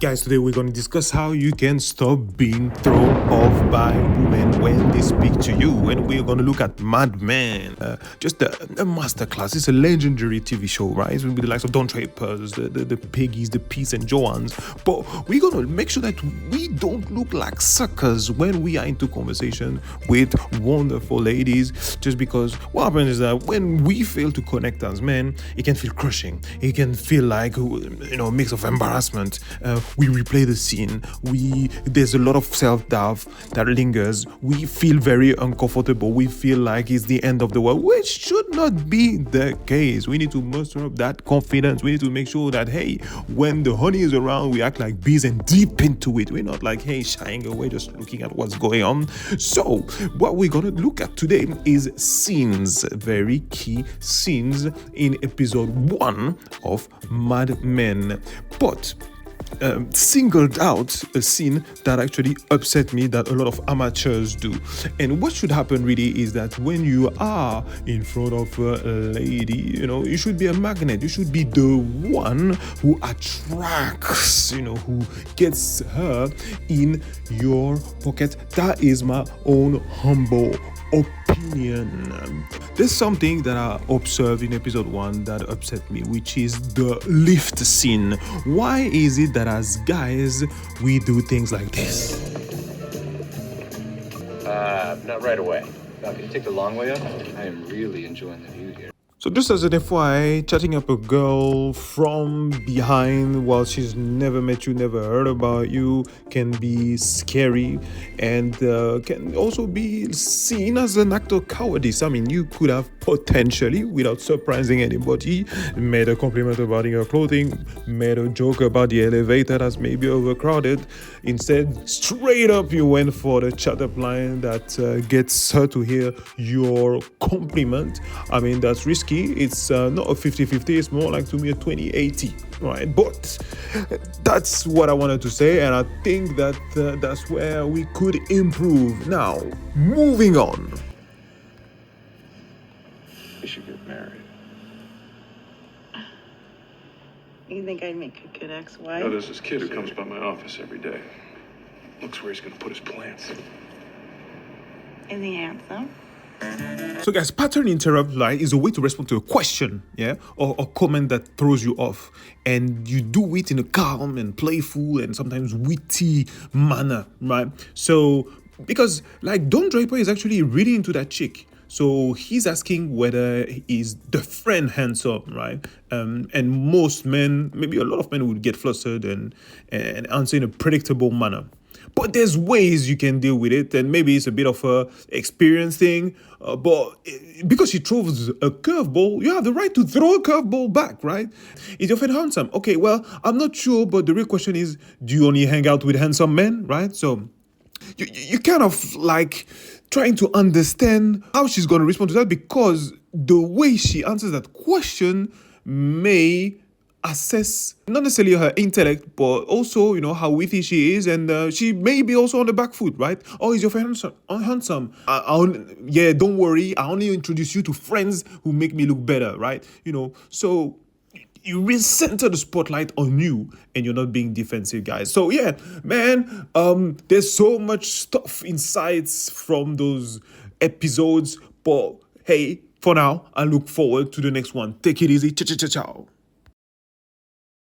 Guys, today we're going to discuss how you can stop being thrown off by women when they speak to you. And we're going to look at Mad Men, just a masterclass. It's a legendary TV show, right? It's with the likes of Don Drapers, the Piggies, the Pete's and Joannes. But we're going to make sure that we don't look like suckers when we are into conversation with wonderful ladies. Just because what happens is that when we fail to connect as men, it can feel crushing. It can feel like, a mix of embarrassment. We replay the scene. There's a lot of self-doubt that lingers. We feel very uncomfortable. We feel like it's the end of the world, which should not be the case. We need to muster up that confidence. We need to make sure that, hey, when the honey is around, we act like bees and deep into it. We're not like, hey, shying away, just looking at what's going on. So what we're going to look at today is scenes, very key scenes in episode 1 of Mad Men. But singled out a scene that actually upset me that a lot of amateurs do. And what should happen really is that when you are in front of a lady, you should be a magnet. You should be the one who attracts, who gets her in your pocket. That is my own humble opinion. There's something that I observed in episode 1 that upset me, which is the lift scene. Why is it that as guys we do things like this? Not right away. Now, can you take the long way up? I am really enjoying the view here. So just as an FYI, chatting up a girl from behind while she's never met you, never heard about you, can be scary and can also be seen as an act of cowardice. I mean, you could have potentially, without surprising anybody, made a compliment about your clothing, made a joke about the elevator that's maybe overcrowded. Instead, straight up you went for the chat-up line that gets her to hear your compliment. I mean, that's risky. It's not a 50-50, it's more like, to me, a 20-80, right? But that's what I wanted to say, and I think that that's where we could improve. Now, moving on. We should get married. You think I'd make a good ex-wife? No, there's this kid who comes by my office every day. Looks where he's gonna put his plants. Is he handsome? So guys, pattern interrupt line is a way to respond to a question, or a comment that throws you off, and you do it in a calm and playful and sometimes witty manner, right? So because like Don Draper is actually really into that chick, so he's asking whether is the friend handsome, right? And most men, maybe a lot of men, would get flustered and answer in a predictable manner. But there's ways you can deal with it, and maybe it's a bit of a experience thing. But because she throws a curveball, you have the right to throw a curveball back, right? Is your friend handsome? Okay, well, I'm not sure, but the real question is, do you only hang out with handsome men, right? So you kind of like trying to understand how she's going to respond to that, because the way she answers that question may assess not necessarily her intellect, but also how witty she is, and she may be also on the back foot, right? Oh, is your friend handsome? Yeah, don't worry, I only introduce you to friends who make me look better, right? So you recenter the spotlight on you, and you're not being defensive, guys. So yeah, man, there's so much stuff, insights from those episodes, but hey, for now, I look forward to the next one. Take it easy. Ciao.